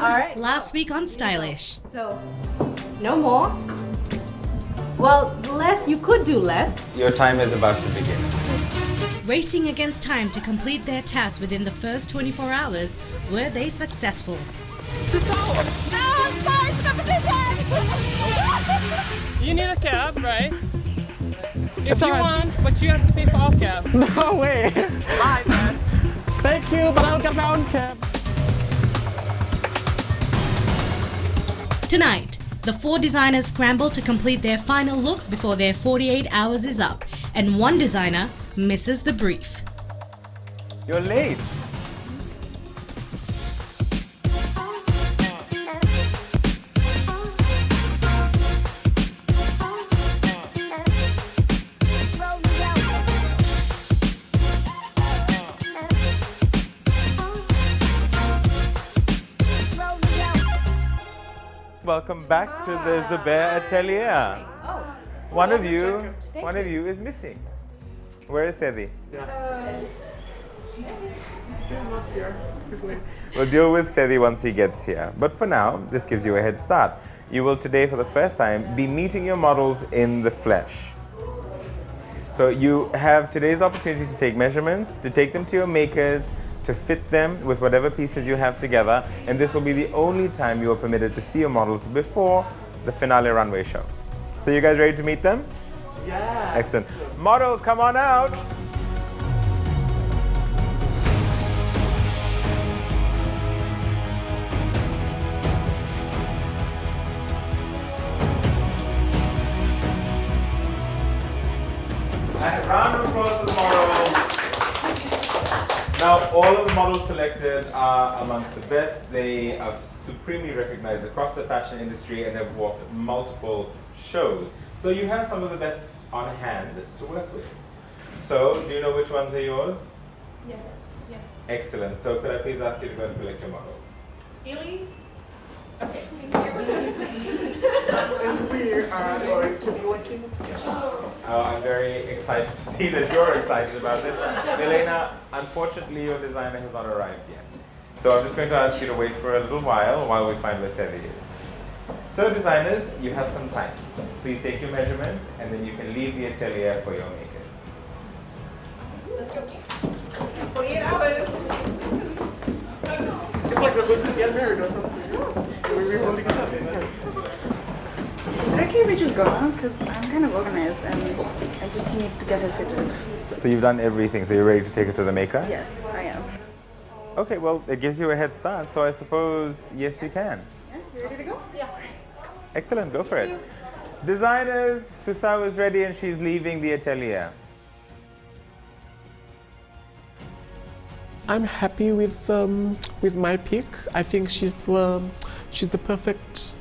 All right. Last week on Stylish. So, no more. Well, less, you could do less. Your time is about to begin. Racing against time to complete their task within the first 24 hours, were they successful? You need a cab, right? If you want, but you have to pay for our cab. No way. Bye, man. Thank you, but I'll get my own cab. Tonight, the 4 designers scramble to complete their final looks before their 48 hours is up, and one designer misses the brief. You're late. Welcome back to the Zubair Atelier. One of you is missing. Where is Sethi? He's not here. He's late. We'll deal with Sethi once he gets here. But for now, this gives you a head start. You will today, for the first time, be meeting your models in the flesh. So you have today's opportunity to take measurements, to take them to your makers, to fit them with whatever pieces you have together, and this will be the only time you are permitted to see your models before the finale runway show. So you guys ready to meet them? Yeah. Excellent. Models, come on out. And a round of applause for the models. Now, all of the models selected are amongst the best. They are supremely recognized across the fashion industry and have walked multiple shows. So you have some of the best on hand to work with. So, do you know which ones are yours? Yes. Excellent. So, could I please ask you to go and collect your models? Really? Okay, thank And we are going to be working together. I'm very excited to see that you're excited about this. Milena, unfortunately, your designer has not arrived yet. So I'm just going to ask you to wait for a little while we find where Sethi is. So designers, you have some time. Please take your measurements and then you can leave the atelier for your makers. Let's go. 48 hours. It's like we're going to get married or something. We're holding each other. Is it okay if we just go now? Because I'm kind of organized and I just need to get her fitted. So you've done everything, so you're ready to take it to the maker? Yes, I am. Okay, well, it gives you a head start, so I suppose, yes, you can. Yeah, you ready to go? Yeah. Excellent, go for it. Designers, Susao is ready and she's leaving the atelier. I'm happy with my pick. I think she's the perfect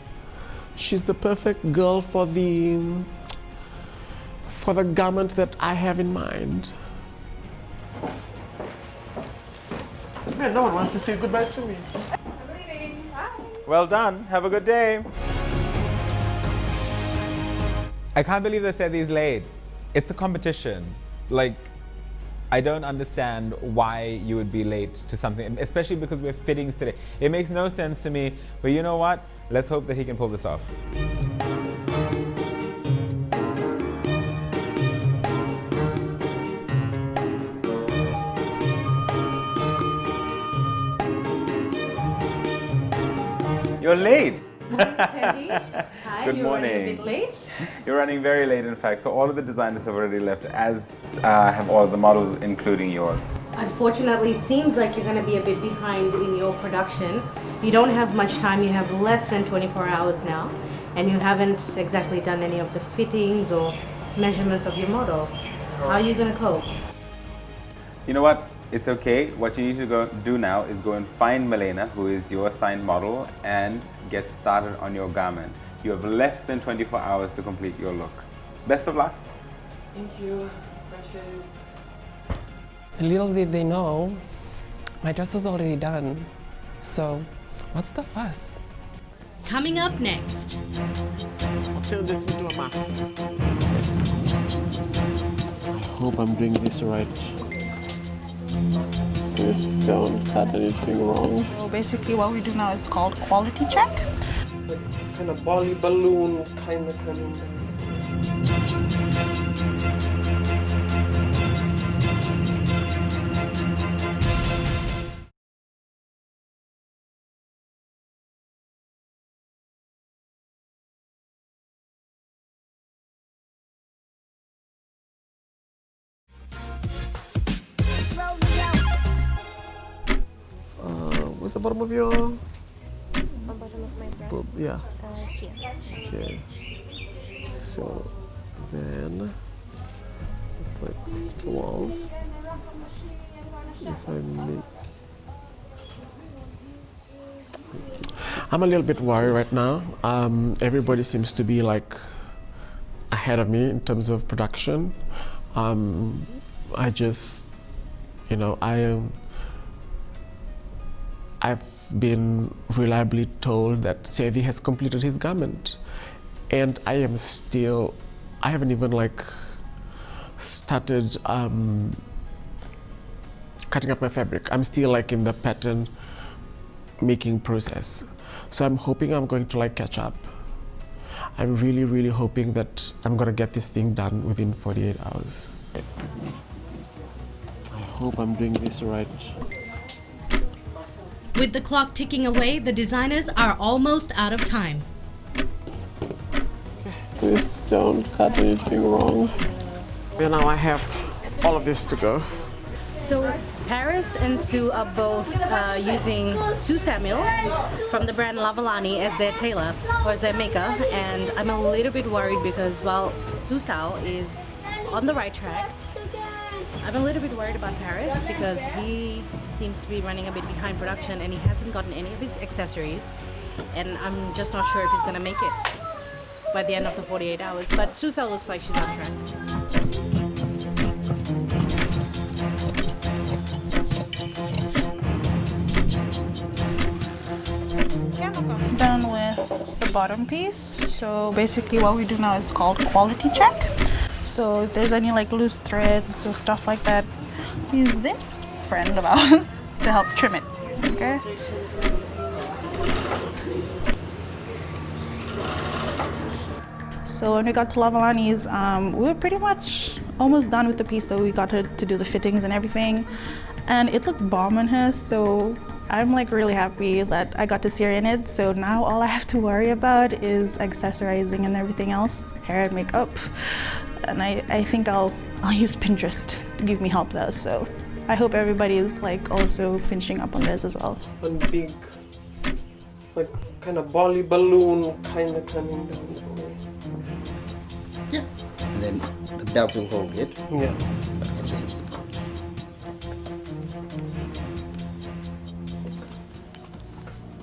girl for the garment that I have in mind. Man, no one wants to say goodbye to me. I'm leaving. Bye. Well done, have a good day. I can't believe they said he's late. It's a competition. Like, I don't understand why you would be late to something, especially because we're fittings today. It makes no sense to me, but you know what? Let's hope that he can pull this off. You're late. Sandy, hi, Good you're running a morning. bit late. You're running very late, in fact. So all of the designers have already left, as have all of the models, including yours. Unfortunately, it seems like you're going to be a bit behind in your production. You don't have much time. You have less than 24 hours now, and you haven't exactly done any of the fittings or measurements of your model. How are you going to cope? You know what? It's okay. What you need to go do now is go and find Milena, who is your assigned model, and get started on your garment. You have less than 24 hours to complete your look. Best of luck. Thank you, precious. Little did they know, my dress is already done. So, what's the fuss? Coming up next. I'll turn this into a mask. I hope I'm doing this right. Please don't cut anything wrong. So basically what we do now is called quality check. Like kind of bally balloon kind of coming down. What's the bottom of your? The bottom of my breast. Boob? Yeah. Here. Okay. So then it's like 12. If I make I'm a little bit worried right now. Everybody seems to be like ahead of me in terms of production. I just, you know, I've been reliably told that Sevi has completed his garment, and I haven't even like started cutting up my fabric. I'm still like in the pattern making process. So I'm hoping I'm going to like catch up. I'm really, really hoping that I'm gonna get this thing done within 48 hours. I hope I'm doing this right. With the clock ticking away, the designers are almost out of time. Please don't cut anything wrong. And now I have all of this to go. So Paris and Sue are both using Sue Samuels from the brand Lavalani as their tailor or as their maker, and I'm a little bit worried because while Sue Sao is on the right track, I'm a little bit worried about Paris because he seems to be running a bit behind production and he hasn't gotten any of his accessories, and I'm just not sure if he's gonna make it by the end of the 48 hours. But Sue Sao looks like she's on track. Done with the bottom piece. So basically what we do now is called quality check. So if there's any like loose threads or stuff like that, use this friend of ours to help trim it, okay? So when we got to Lavalani's, we were pretty much almost done with the piece, so we got her to do the fittings and everything. And it looked bomb on her, so I'm like really happy that I got to see her in it. So now all I have to worry about is accessorizing and everything else, hair and makeup. And I think I'll use Pinterest to give me help there. So I hope everybody is like also finishing up on this as well. One big, like kind of bally balloon kind of coming down. Yeah. And then the belt will hold it. Yeah.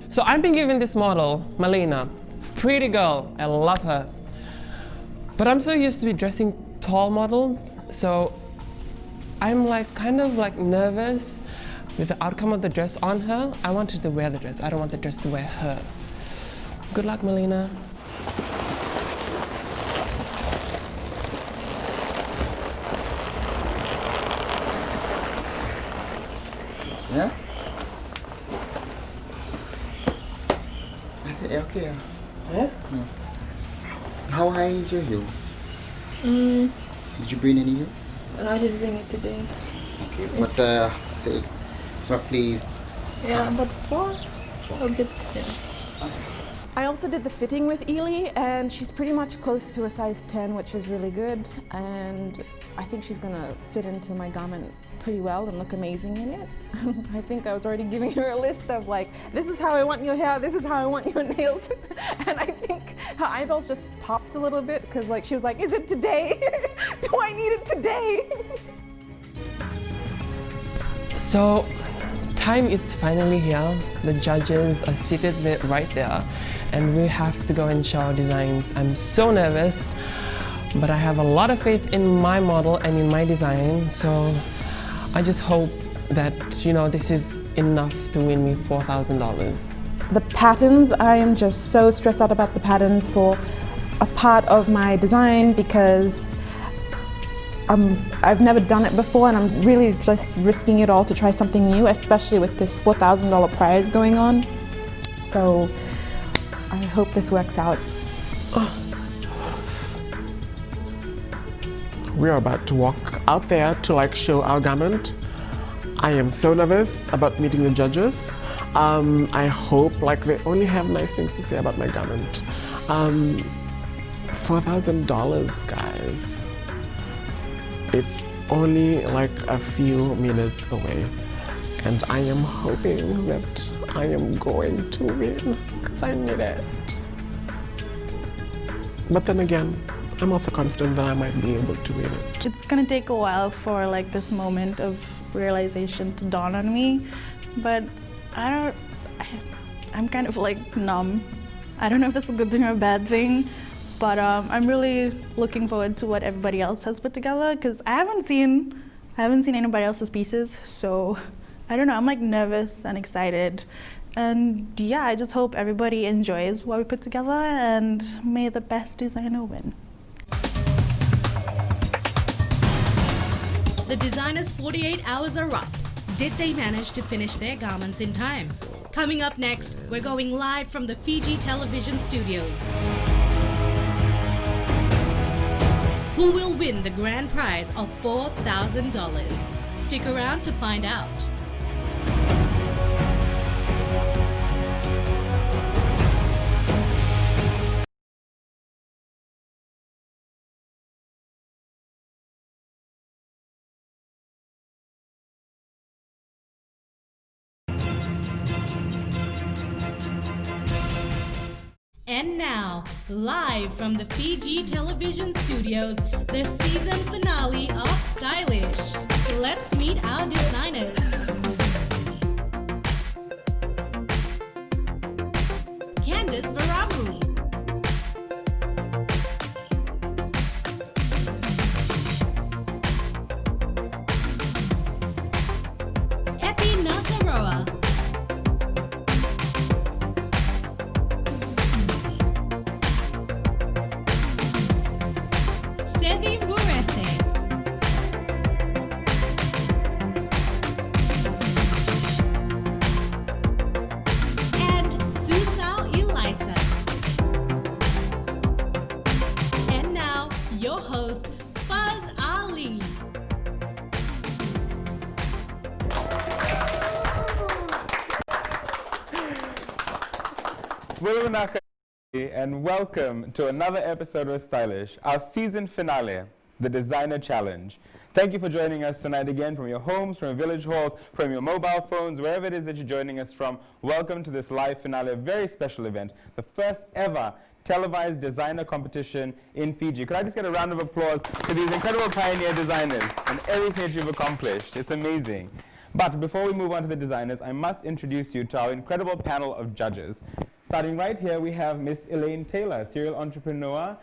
So I've been given this model, Malena. Pretty girl, I love her. But I'm so used to be dressing tall models, so I'm like kind of like nervous with the outcome of the dress on her. I wanted to wear the dress, I don't want the dress to wear her. Good luck, Malena. Yeah? Okay. Yeah? How high is your heel? Did you bring any heel? I didn't bring it today. Okay. What say roughly is About four a bit. Yeah. I also did the fitting with Ely, and she's pretty much close to a size 10, which is really good. And I think she's gonna fit into my garment pretty well and look amazing in it. I think I was already giving her a list of like, this is how I want your hair, this is how I want your nails. And I think her eyeballs just popped a little bit because like she was like, is it today? Do I need it today? So, time is finally here. The judges are seated right there, and we have to go and show our designs. I'm so nervous, but I have a lot of faith in my model and in my design, so I just hope that, you know, this is enough to win me $4,000. The patterns, I am just so stressed out about the patterns for a part of my design because I've never done it before, and I'm really just risking it all to try something new, especially with this $4,000 prize going on. So I hope this works out. We are about to walk out there to show our garment. I am so nervous about meeting the judges. I hope they only have nice things to say about my garment. $4,000, guys. It's only a few minutes away, and I am hoping that I am going to win because I need it. But then again, I'm also confident that I might be able to win it. It's gonna take a while for this moment of realization to dawn on me, but I'm kind of numb. I don't know if that's a good thing or a bad thing, but I'm really looking forward to what everybody else has put together, because I haven't seen anybody else's pieces, so I don't know, I'm nervous and excited. And yeah, I just hope everybody enjoys what we put together, and may the best designer win. The designers' 48 hours are up. Did they manage to finish their garments in time? Coming up next, we're going live from the Fiji television studios. Who will win the grand prize of $4,000? Stick around to find out. And now, live from the Fiji television studios, the season finale of Stylish. Let's meet our designers. Candice Varamu. Epi Nasaroa. And welcome to another episode of Stylish, our season finale, the Designer Challenge. Thank you for joining us tonight again from your homes, from your village halls, from your mobile phones, wherever it is that you're joining us from. Welcome to this live finale, a very special event, the first ever televised designer competition in Fiji. Could I just get a round of applause to these incredible pioneer designers and everything that you've accomplished? It's amazing. But before we move on to the designers, I must introduce you to our incredible panel of judges. Starting right here, we have Miss Elaine Taylor, serial entrepreneur,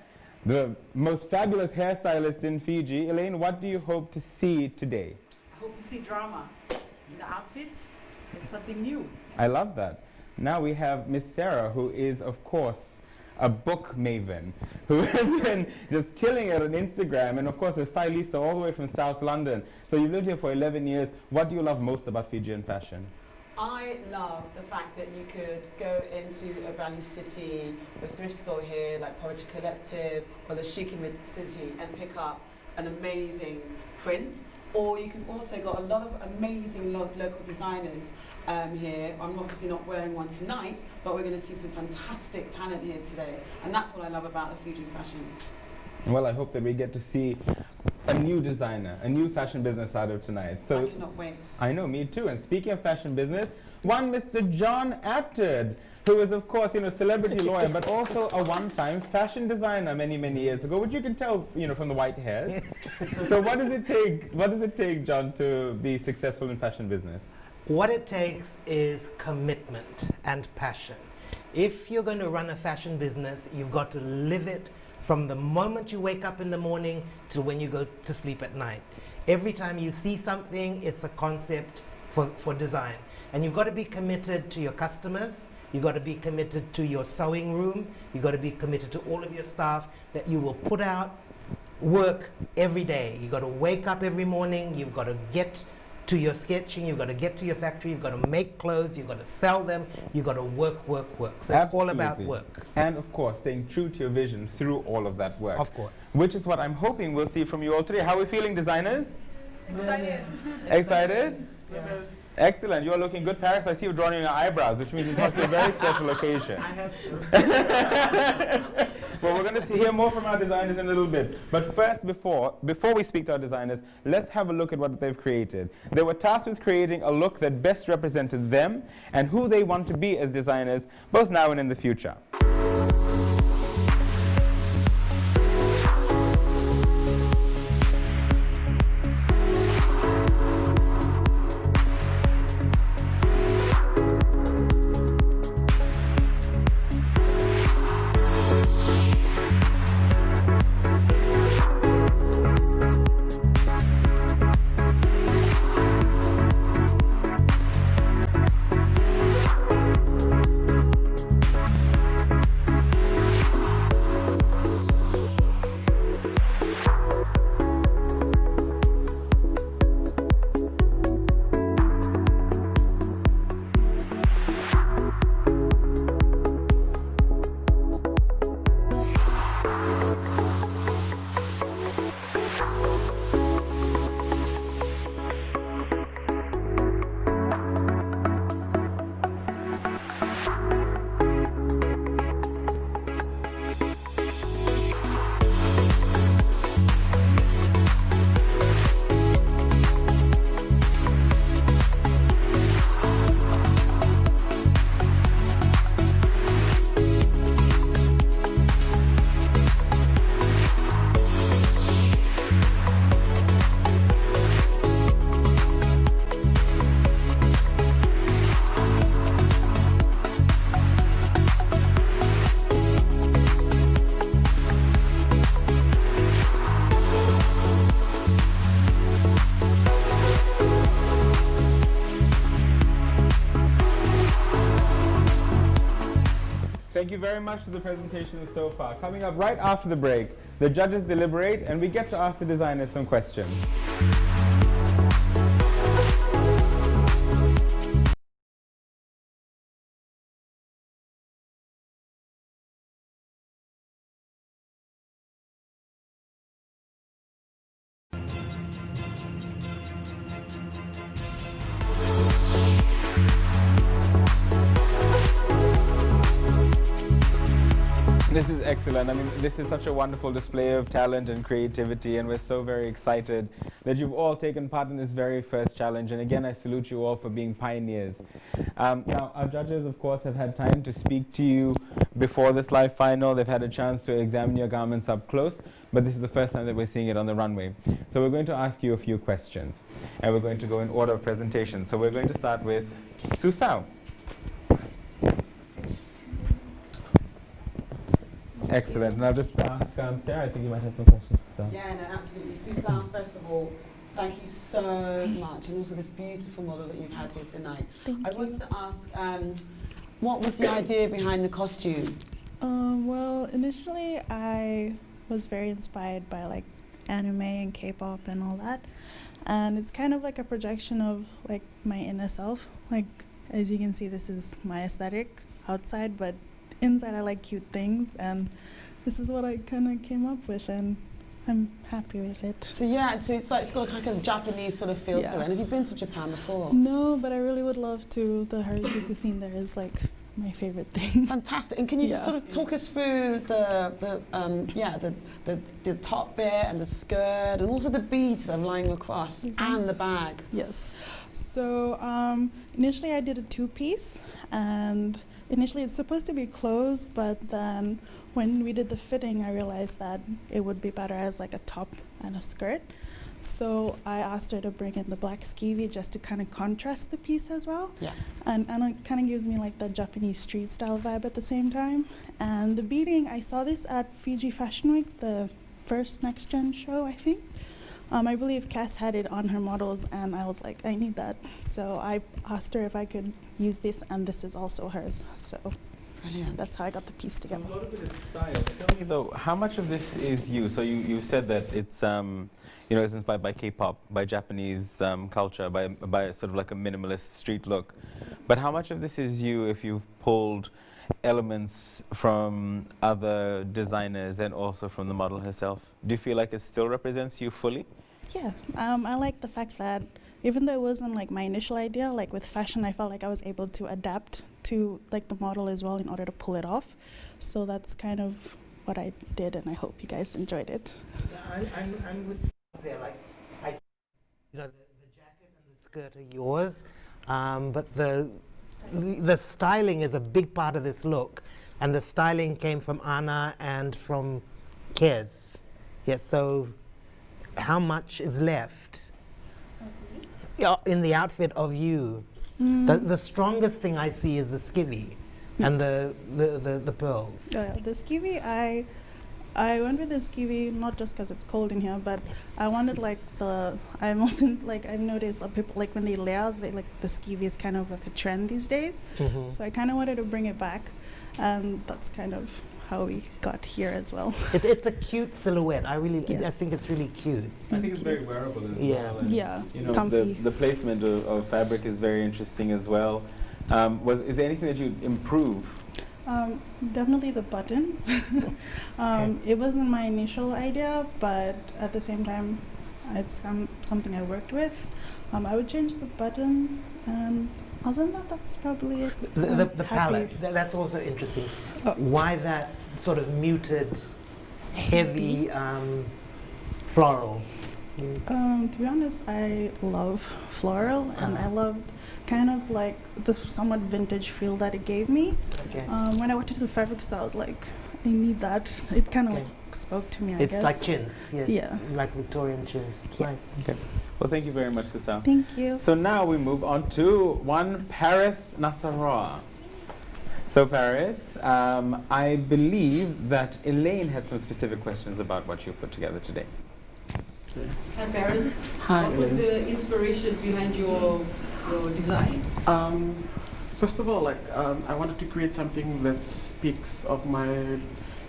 the most fabulous hairstylist in Fiji. Elaine, what do you hope to see today? I hope to see drama in the outfits and something new. I love that. Now we have Miss Sarah, who is, of course, a book maven, who has been just killing it on Instagram, and of course a stylista all the way from South London. So you've lived here for 11 years. What do you love most about Fijian fashion? I love the fact that you could go into a value city, a thrift store here, like Poetry Collective, or the Chic City, and pick up an amazing print. Or you can also got a lot of amazing local designers here. I'm obviously not wearing one tonight, but we're going to see some fantastic talent here today. And that's what I love about the Fijian fashion. Well, I hope that we get to see a new designer, a new fashion business out of tonight. So I cannot wait. I know, me too. And speaking of fashion business, one Mr. John Apted, who is, of course, celebrity lawyer, but also a one-time fashion designer many, many years ago, which you can tell, from the white hairs. So what does it take, John, to be successful in fashion business? What it takes is commitment and passion. If you're going to run a fashion business, you've got to live it from the moment you wake up in the morning to when you go to sleep at night. Every time you see something, it's a concept for design. And you've got to be committed to your customers, you've got to be committed to your sewing room, you've got to be committed to all of your staff, that you will put out work every day. You've got to wake up every morning, you've got to get to your sketching, you've got to get to your factory, you've got to make clothes, you've got to sell them, you've got to work, work, work. So it's all about work. And of course, staying true to your vision through all of that work. Of course. Which is what I'm hoping we'll see from you all today. How are we feeling, designers? Excited? Yes. Excellent. You're looking good, Paris. I see you drawing your eyebrows, which means it must be a very special occasion. I have to. Well, we're going to hear more from our designers in a little bit. But first, before we speak to our designers, let's have a look at what they've created. They were tasked with creating a look that best represented them and who they want to be as designers, both now and in the future. Thank you very much for the presentation so far. Coming up right after the break, the judges deliberate and we get to ask the designers some questions. This is excellent. I mean, this is such a wonderful display of talent and creativity, and we're so very excited that you've all taken part in this very first challenge. And again, I salute you all for being pioneers. Now, our judges, of course, have had time to speak to you before this live final. They've had a chance to examine your garments up close, but this is the first time that we're seeing it on the runway. So we're going to ask you a few questions, and we're going to go in order of presentation. So we're going to start with Susao. Excellent. Now just ask Sarah, I think you might have some questions. So. Yeah, no, absolutely. Susan, first of all, thank you so much, and also this beautiful model that you've had here tonight. Thank you. wanted to ask, what was the idea behind the costume? Well, initially I was very inspired by like anime and K-pop and all that, and it's kind of like a projection of like my inner self. Like, as you can see, this is my aesthetic outside, but inside I like cute things, and this is what I kind of came up with, and I'm happy with it. So yeah, so it's got kind of a Japanese sort of feel to it. And have you been to Japan before? No, but I really would love to. The Harajuku scene there is like my favorite thing. Fantastic. And can you just sort of talk us through the top bit and the skirt and also the beads that are lying across and the bag? Yes. So initially I did a two-piece, and initially it's supposed to be closed, but then when we did the fitting, I realized that it would be better as like a top and a skirt. So I asked her to bring in the black skivvy just to kind of contrast the piece as well. Yeah. And it kind of gives me like that Japanese street style vibe at the same time. And the beading, I saw this at Fiji Fashion Week, the first Next Gen show, I think. I believe Cass had it on her models, and I was like, I need that. So I asked her if I could use this, and this is also hers. So Brilliant. That's how I got the piece together. A lot of it is style. Tell me though, how much of this is you? So you said that it's it's inspired by K-pop, by Japanese culture, by sort of like a minimalist street look. But how much of this is you if you've pulled elements from other designers and also from the model herself? Do you feel like it still represents you fully? Yeah, I like the fact that even though it wasn't like my initial idea, like with fashion, I felt like I was able to adapt to like the model as well in order to pull it off. So that's kind of what I did, and I hope you guys enjoyed it. I'm with there. Like, the jacket and the skirt are yours, but the styling is a big part of this look, and the styling came from Anna and from Kez. Yeah. So, how much is left? In the outfit of you? The strongest thing I see is the skivvy and the pearls. The skivvy, I went with the skivvy not just because it's cold in here, but I wanted like I've noticed people like when they layer, like the skivvy is kind of like a trend these days. So I kind of wanted to bring it back, and that's kind of how we got here as well. It's a cute silhouette. I Yes. think it's really cute. I think it's very wearable as well. And, yeah, comfy. The placement of fabric is very interesting as well. Is there anything that you'd improve? Definitely the buttons. It wasn't my initial idea, but at the same time, it's something I worked with. I would change the buttons, and other than that, that's probably it. The palette, that's also interesting. Why that sort of muted, heavy floral? To be honest, I love floral, and I loved kind of like the somewhat vintage feel that it gave me. Okay. When I walked into the fabric store, I was like, I need that. It kind of like spoke to me, I guess. It's like chintz, yes. Yeah. Like Victorian chintz. Yes. Nice. Okay. Well, thank you very much, Susal. Thank you. So now we move on to one Paris Nassarawa. So Paris, I believe that Elaine had some specific questions about what you put together today. Hi Paris. Hi, What was Elaine. the inspiration behind your design? First of all, I wanted to create something that speaks of my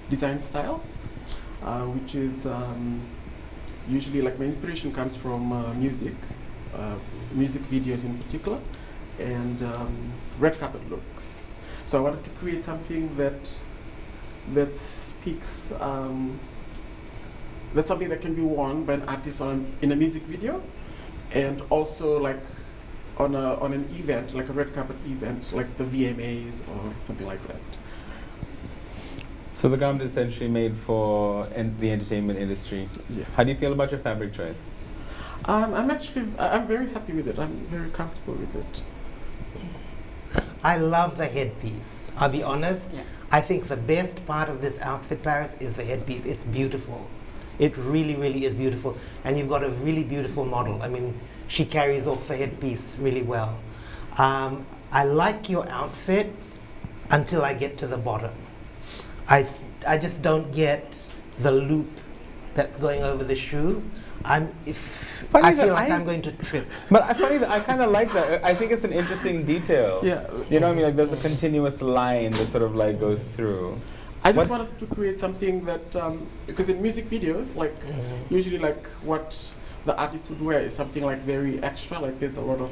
design style, which is usually my inspiration comes from music videos in particular, and red carpet looks. So I wanted to create something that speaks. That's something that can be worn by an artist in a music video, and also on an event, like a red carpet event, like the VMAs or something like that. So the garment is essentially made for the entertainment industry. Yeah. How do you feel about your fabric choice? I'm very happy with it. I'm very comfortable with it. I love the headpiece. I'll be honest. Yeah. I think the best part of this outfit, Paris, is the headpiece. It's beautiful. It really, really is beautiful. And you've got a really beautiful model. I mean, she carries off the headpiece really well. I like your outfit until I get to the bottom. I just don't get the loop that's going over the shoe. I feel like I'm going to trip. But I kind of like that. I think it's an interesting detail. Yeah. You know what I mean? Like there's a continuous line that sort of goes through. I just wanted to create something that, because in music videos, usually what the artist would wear is something very extra, there's a lot of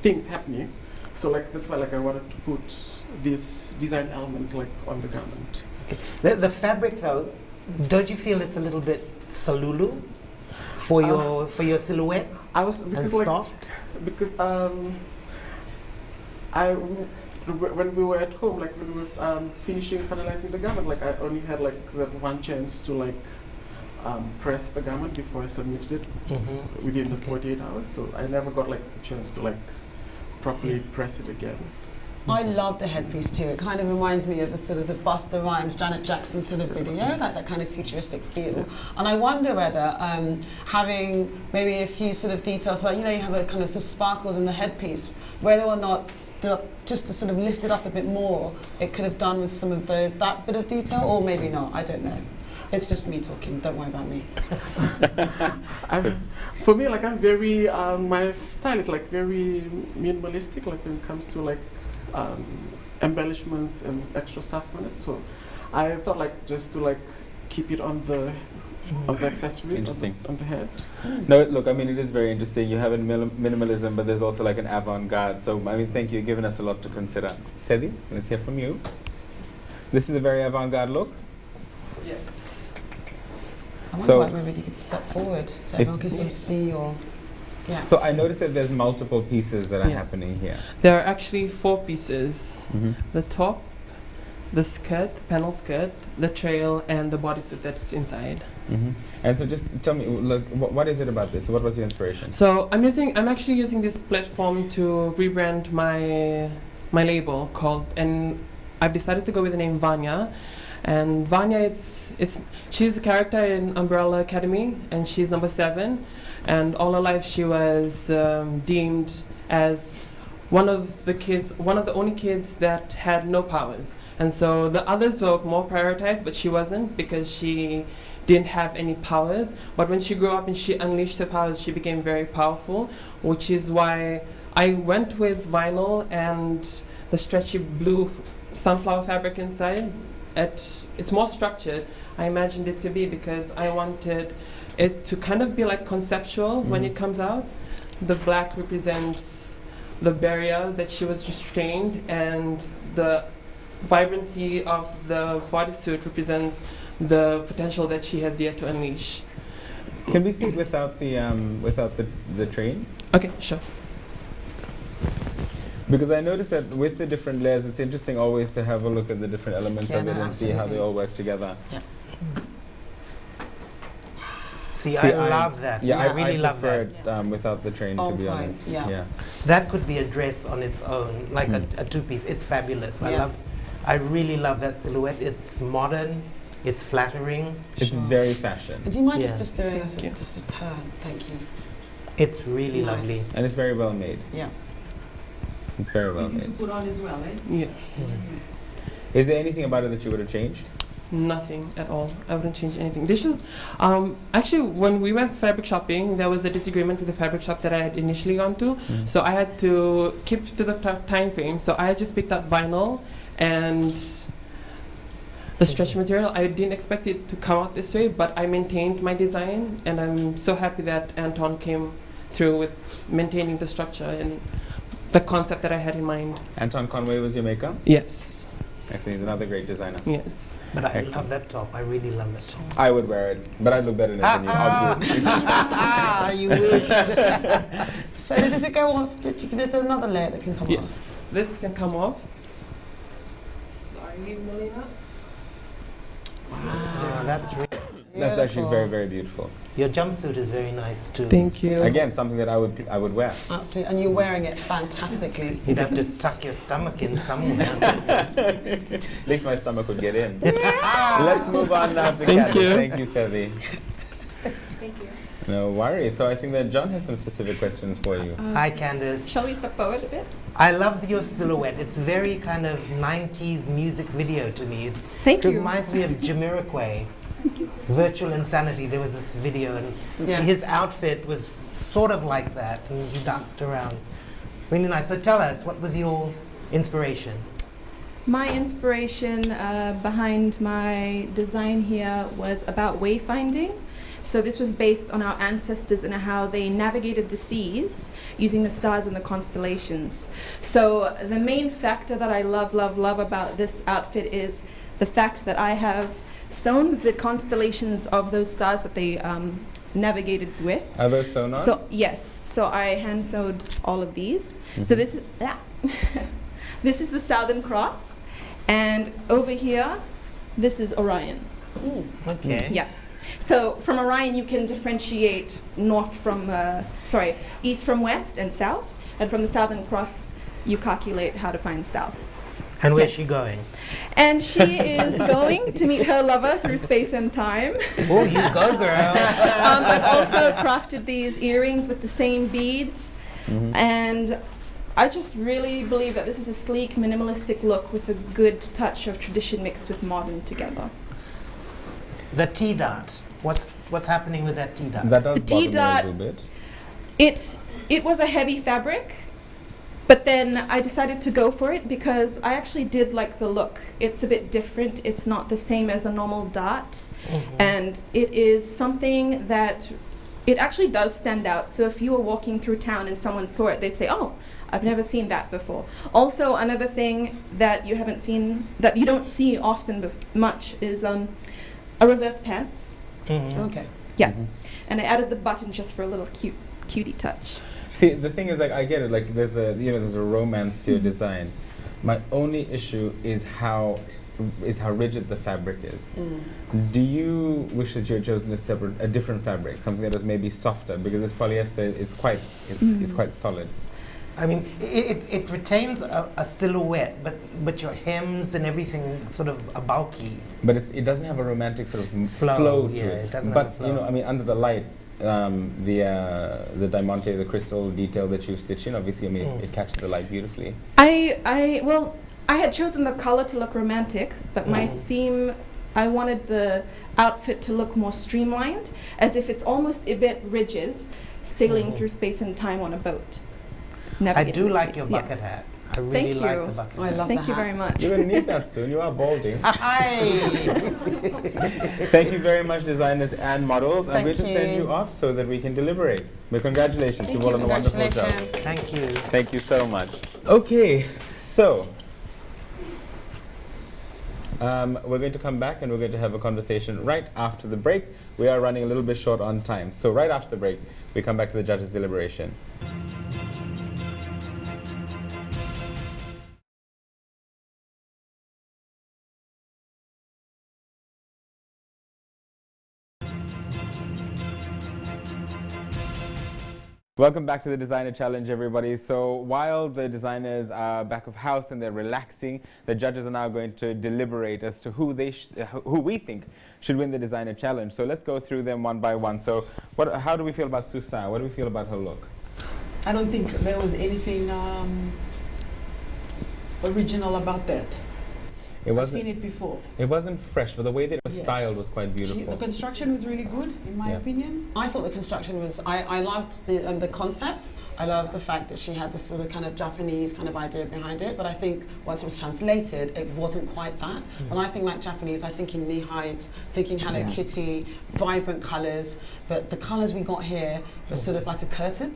things happening. So that's why I wanted to put these design elements on the garment. Okay. The fabric though, don't you feel it's a little bit salulu for your silhouette? I was and soft? Because when we were at home, when we were finalizing the garment, I only had that one chance to press the garment before I submitted it within the 48 hours. So I never got the chance to properly press it again. I love the headpiece too. It kind of reminds me of the sort of the Busta Rhymes, Janet Jackson sort of video, that kind of futuristic feel. And I wonder whether having maybe a few sort of details, you have a kind of sparkles in the headpiece, whether or not just to sort of lift it up a bit more, it could have done with some of that bit of detail, or maybe not. I don't know. It's just me talking. Don't worry about me. For me, I'm very my style is very minimalistic. When it comes to embellishments and extra stuff on it. So I thought like just to like keep it on the accessories on the head. No, look, I mean, it is very interesting. You have a minimalism, but there's also like an avant-garde. So, I mean, thank you. You've given us a lot to consider. Sedi, let's hear from you. This is a very avant-garde look. Yes. I wonder why maybe you could step forward so everyone can sort of see your... Yeah. So I noticed that there's multiple pieces that are happening here. There are actually 4 pieces. The top, the skirt, the panel skirt, the trail, and the bodysuit that's inside. And so just tell me, look, what is it about this? What was your inspiration? So I'm actually using this platform to rebrand my label called, and I've decided to go with the name Vanya. And Vanya, she's a character in Umbrella Academy, and she's number 7. And all her life she was deemed as one of the only kids that had no powers. And so the others were more prioritized, but she wasn't, because she didn't have any powers. But when she grew up and she unleashed her powers, she became very powerful, which is why I went with vinyl and the stretchy blue sunflower fabric inside. It's more structured. I imagined it to be, because I wanted it to kind of be like conceptual when it comes out. The black represents the barrier that she was restrained, and the vibrancy of the bodysuit represents the potential that she has yet to unleash. Can we see it without the train? Okay, sure. Because I noticed that with the different layers, it's interesting always to have a look at the different elements of it and see how they all work together. Yeah. See, I love that. Yeah, I really love that. It, without the train, to be honest. Yeah. That could be a dress on its own, like a two-piece. It's fabulous. I really love that silhouette. It's modern. It's flattering. It's very fashion. Do you mind just doing just a turn? Thank you. It's really lovely. And it's very well made. Yeah. It's very well Easy made. to put on as well, eh? Yes. Is there anything about it that you would have changed? Nothing at all. I wouldn't change anything. This was actually, when we went fabric shopping, there was a disagreement with the fabric shop that I had initially gone to. So I had to keep to the time frame. So I just picked up vinyl and the stretch material. I didn't expect it to come out this way, but I maintained my design, and I'm so happy that Anton came through with maintaining the structure and the concept that I had in mind. Anton Conway was your maker? Yes. Actually, he's another great designer. Yes. But I love that top. I really love that top. I would wear it, but I'd look better in it than you, obviously. You wish. So does it go off? There's another layer that can come off? Yes. This can come off. Sorry, Melina. Wow, that's really That's actually very, very beautiful. Your jumpsuit is very nice too. Thank you. Again, something that I would wear. Absolutely, and you're wearing it fantastically. You'd have to tuck your stomach in somewhere. At least my stomach would get in. Let's move on now to Thank Candice. you. Thank you, Sevi. Thank you. No worries. So I think that John has some specific questions for you. Hi, Candice. Shall we step forward a bit? I love your silhouette. It's very kind of 90s music video to me. Thank It you. reminds me of Jamiroquai. Virtual Insanity, there was this video, and his outfit was sort of like that, and he danced around. Really nice. So tell us, what was your inspiration? My inspiration behind my design here was about wayfinding. So this was based on our ancestors and how they navigated the seas using the stars and the constellations. So the main factor that I love about this outfit is the fact that I have sewn the constellations of those stars that they navigated with. Are those sewn on? So yes, so I hand sewed all of these. So this is this is the Southern Cross, and over here, this is Orion. Okay. Yeah. So from Orion, you can differentiate east from west and south, and from the Southern Cross, you calculate how to find south. And where's she going? And she is going to meet her lover through space and time. Oh, you go, girl. I've also crafted these earrings with the same beads. And I just really believe that this is a sleek, minimalistic look with a good touch of tradition mixed with modern together. The T-dot. What's happening with that T-dot? That does The bother me a T-dot, little bit. it was a heavy fabric. But then I decided to go for it because I actually did like the look. It's a bit different. It's not the same as a normal dot. And it is something that it actually does stand out. So if you were walking through town and someone saw it, they'd say, oh, I've never seen that before. Also, another thing that you haven't seen, that you don't see often much, is a reverse pants. Okay. Yeah. And I added the button just for a little cutie touch. See, the thing is, like, I get it. Like, there's a romance to your design. My only issue is how rigid the fabric is. Do you wish that you had chosen a different fabric, something that was maybe softer? Because this polyester is quite solid. I mean, it retains a silhouette, but your hems and everything sort of are bulky. But it doesn't have a romantic sort of flow to it. It doesn't but have a flow. you know, I mean, under the light, the diamante, the crystal detail that you've stitched in, obviously, I mean, it catches the light beautifully. Well, I had chosen the color to look romantic, but my theme, I wanted the outfit to look more streamlined, as if it's almost a bit rigid, sailing through space and time on a boat. I do like your bucket hat. I really like the bucket hat. I love Thank you very much. You're going to need that soon. You are balding. Hi! Thank you very much, designers and models. I'm going to Thank send you. you off so that we can deliberate. But congratulations. You've all done a wonderful job. Thank you. Thank you so much. Okay, so we're going to come back and we're going to have a conversation right after the break. We are running a little bit short on time. So right after the break, we come back to the judges' deliberation. Welcome back to the Designer Challenge, everybody. So while the designers are back of house and they're relaxing, the judges are now going to deliberate as to who we think should win the Designer Challenge. So let's go through them one by one. So how do we feel about Susan? What do we feel about her look? I don't think there was anything original about that. I've seen it before. It wasn't fresh, but the way that it was styled was quite beautiful. The construction was really good, in my opinion. I thought the construction was, I loved the concept. I loved the fact that she had this sort of kind of Japanese kind of idea behind it, but I think once it was translated, it wasn't quite that. When I think like Japanese, I think in knee heights, thinking Hello Kitty, vibrant colours, but the colours we got here were sort of like a curtain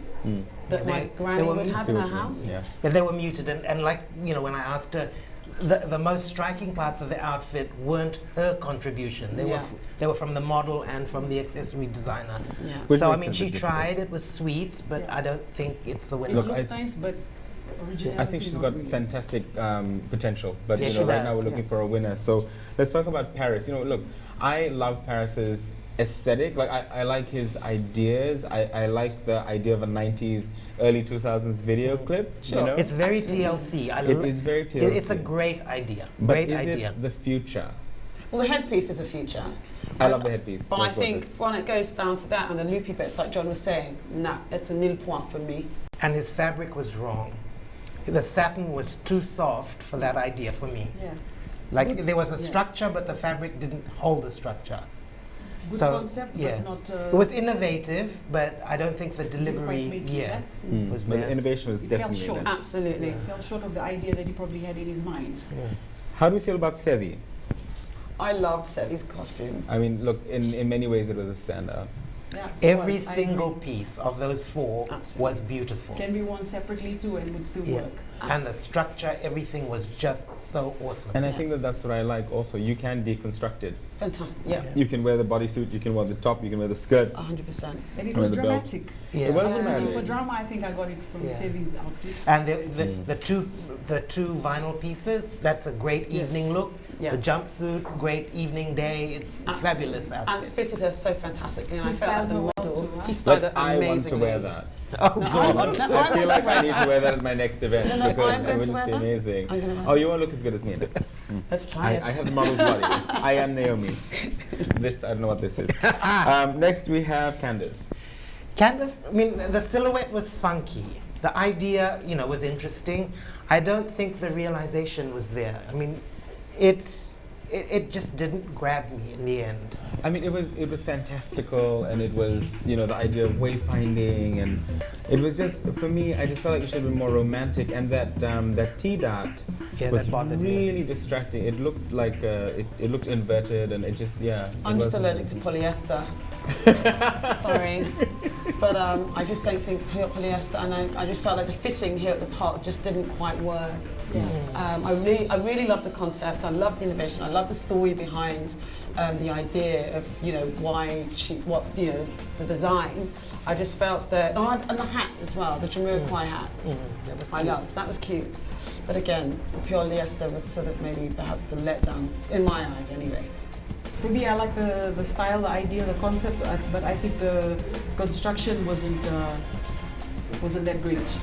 that my granny would have in her house. Yeah, they were muted, and like, you know, when I asked her, the most striking parts of the outfit weren't her contribution. They were from the model and from the accessory designer. Yeah. So I mean, she tried. It was sweet, but I don't think it's the winner. It looked nice, but originality. I think she's got fantastic potential, but Yes, you know, she right now does, we're looking for a winner. So let's talk about Paris. You know, look, I love Paris's aesthetic. Like I like his ideas. I like the idea of a 90s, early 2000s video clip. Sure. You know? It's very TLC. It is very TLC. It's a great idea. But Great is idea. it the future? Well, the headpiece is a future. I love the headpiece. But I think when it goes down to that and the loopy bits, like John was saying, nah, it's a nil point for me. And his fabric was wrong. The satin was too soft for that idea for me. Yeah. Like there was a structure, but the fabric didn't hold the structure. Good So, concept, yeah. but not... It was innovative, but I don't think the delivery, was But there. the innovation was It fell definitely short. there. Absolutely. It fell short of the idea that he probably had in his mind. How do we feel about Sevi? I loved Sevi's costume. I mean, look, in many ways it was a standout. Yeah, Every was. I single agree. piece of those four was beautiful. Can be worn separately too and would still work. And the structure, everything was just so awesome. And I think that's what I like also. You can deconstruct it. Fantastic, yeah. You can wear the bodysuit, you can wear the top, you can wear the skirt. 100%. And it was Wear the belt. dramatic. Yeah. It was Looking dramatic. for drama, I think I got it from Sevi's outfits. And the two vinyl pieces, that's a great evening look. Yeah. The jumpsuit, great evening day, it's fabulous outfit. And fitted her so fantastically, and I He felt like styled the her well model. too, huh? He styled But her I want to amazingly. wear that. Oh, No, God. I feel like I need to wear that at my next event No, because I'm it going would to just wear be that. amazing. I'm gonna wear Oh, you won't look as good as me. Let's try it. I have the model's body. I am Naomi. This, I don't know what this is. Next we have Candace. Candace, I mean, the silhouette was funky. The idea, you know, was interesting. I don't think the realization was there. I mean, it it just didn't grab me in the end. I mean, it was fantastical, and it was, you know, the idea of wayfinding, and it was just, for me, I just felt like it should have been more romantic, and that tea dart was really distracting. It looked like it looked inverted, and it just I'm just allergic to polyester. Sorry, but I just don't think polyester, and I just felt like the fitting here at the top just didn't quite work. I really love the concept. I love the innovation. I love the story behind the idea of, you know, the design. I just felt that, and the hat as well, the Jamiroquai hat. I loved. That was cute. But again, the polyester was sort of maybe perhaps a letdown in my eyes, anyway. For me, I like the style, the idea, the concept, but I think the construction wasn't that great.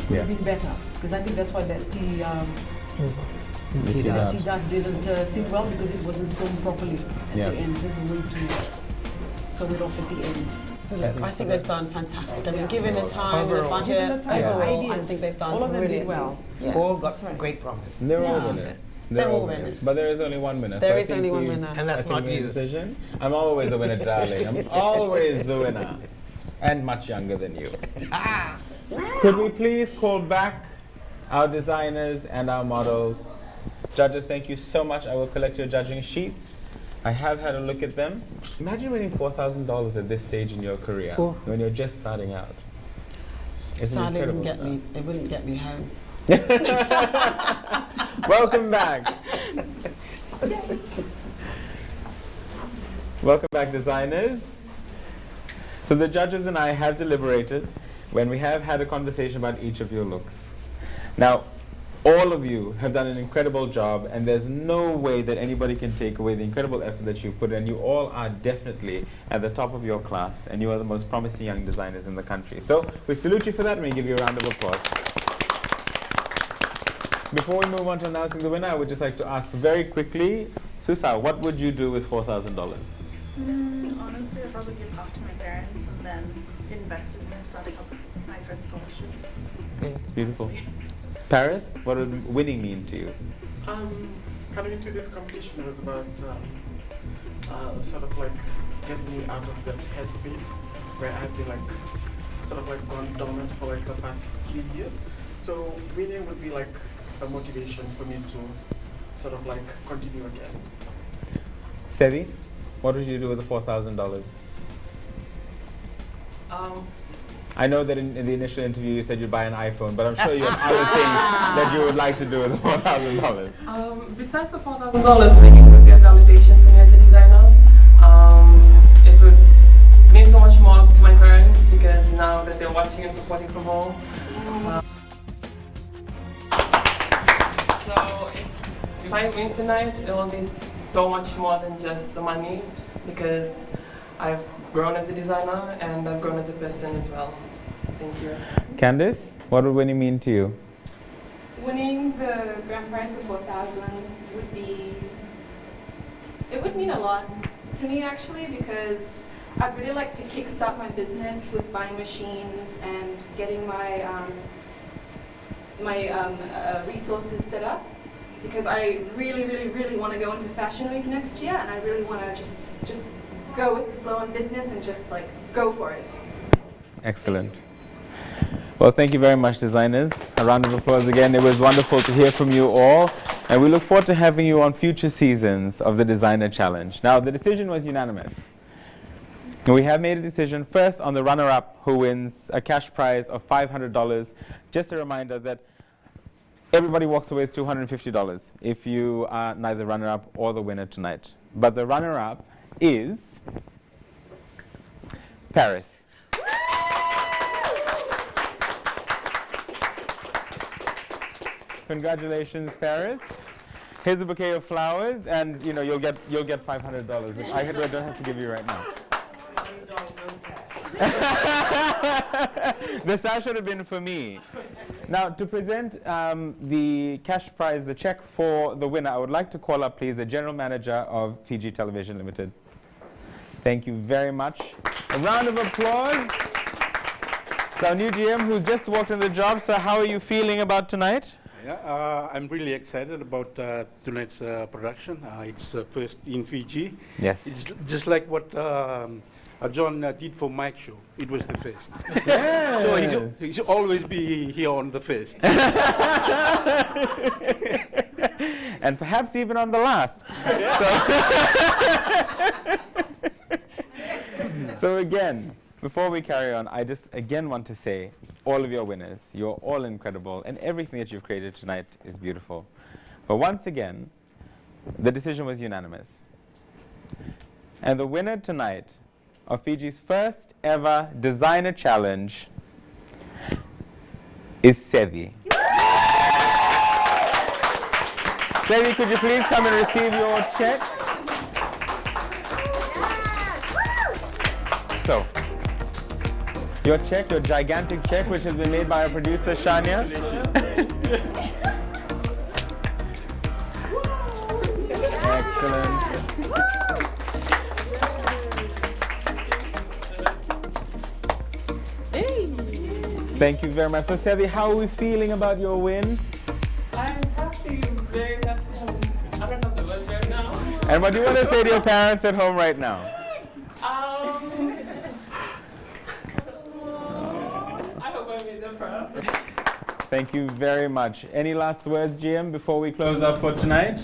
Could have been better, because I think that's why that tea dart didn't sit well, because it wasn't sewn properly at the end. There's a way to sew it off at the end. Look, I think they've done fantastic. I mean, given the time, the budget, overall, I think they've done all of them brilliant. did well. All got great promise. They're all winners. They're all winners. But there is only one winner. There is only one winner. And that's not you. Decision. I'm always a winner, darling. I'm always the winner. And much younger than you. Could we please call back our designers and our models? Judges, thank you so much. I will collect your judging sheets. I have had a look at them. Imagine winning $4,000 at this stage in your career, when you're just starting out. Sadly, it wouldn't get me home. Welcome back. Welcome back, designers. So the judges and I have deliberated when we have had a conversation about each of your looks. Now, all of you have done an incredible job, and there's no way that anybody can take away the incredible effort that you put in. You all are definitely at the top of your class, and you are the most promising young designers in the country. So we salute you for that, and we give you a round of applause. Before we move on to announcing the winner, I would just like to ask very quickly, Susa, what would you do with $4,000? Honestly, I'd probably give half to my parents and then invest in starting up my first scholarship. It's beautiful. Paris, what would winning mean to you? Coming into this competition was about sort of like getting me out of that headspace where I've been like sort of like gone dormant for like the past 3 years. So winning would be like a motivation for me to sort of like continue again. Sevi, what would you do with the $4,000? I know that in the initial interview you said you'd buy an iPhone, but I'm sure you have other things that you would like to do with the $4,000. Besides the $4,000, winning would be a validation for me as a designer. It would mean so much more to my parents because now that they're watching and supporting from home. So if I win tonight, it will be so much more than just the money because I've grown as a designer and I've grown as a person as well. Thank you. Candice, what would winning mean to you? Winning the grand prize of $4,000 would be, it would mean a lot to me actually because I'd really like to kickstart my business with buying machines and getting my resources set up because I really want to go into Fashion Week next year and I really want to just go with the flow in business and just like go for it. Excellent. Well, thank you very much, designers. A round of applause again. It was wonderful to hear from you all, and we look forward to having you on future seasons of the Designer Challenge. Now, the decision was unanimous. We have made a decision first on the runner-up who wins a cash prize of $500. Just a reminder that everybody walks away with $250 if you are neither runner-up or the winner tonight. But the runner-up is Paris. Congratulations, Paris. Here's a bouquet of flowers, and you know you'll get $500, which I don't have to give you right now. The sash should have been for me. Now, to present the cash prize, the check for the winner, I would like to call up, please, the General Manager of Fiji Television Limited. Thank you very much. A round of applause. So our new GM who's just walked in the job. So how are you feeling about tonight? Yeah, I'm really excited about tonight's production. It's first in Fiji. Yes. It's just like what John did for Mike's show. It was the first. Yes. So he should always be here on the first. And perhaps even on the last. So again, before we carry on, I just again want to say, all of your winners, you're all incredible, and everything that you've created tonight is beautiful. But once again, the decision was unanimous. And the winner tonight of Fiji's first ever designer challenge is Sevi. Sevi, could you please come and receive your check? So, your check, your gigantic check, which has been made by our producer, Shania. Excellent. Thank you very much. So, Sevi, how are we feeling about your win? I'm happy, very happy. I don't have the words right now. And what do you want to say to your parents at home right now? I hope I made them proud. Thank you very much. Any last words, GM, before we close up for tonight?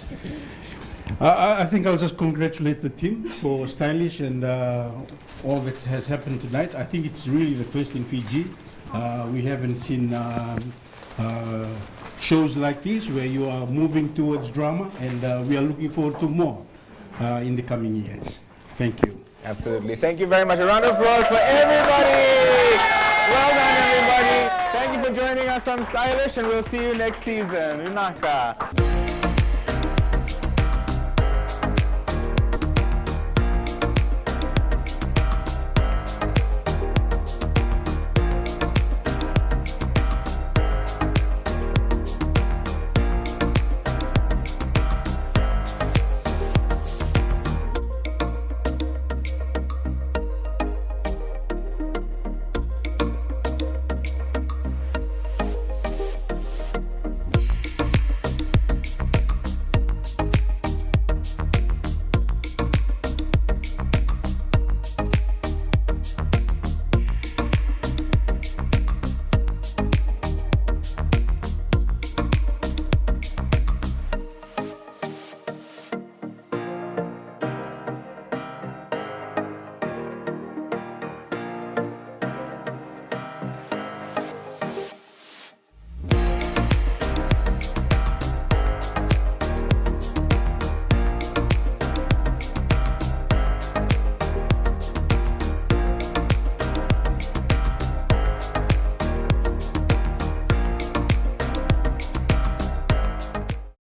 I think I'll just congratulate the team for Stylish and all that has happened tonight. I think it's really the first in Fiji. We haven't seen shows like this where you are moving towards drama, and we are looking forward to more in the coming years. Thank you. Absolutely. Thank you very much. A round of applause for everybody. Well done, everybody. Thank you for joining us on Stylish, and we'll see you next season. Unaka.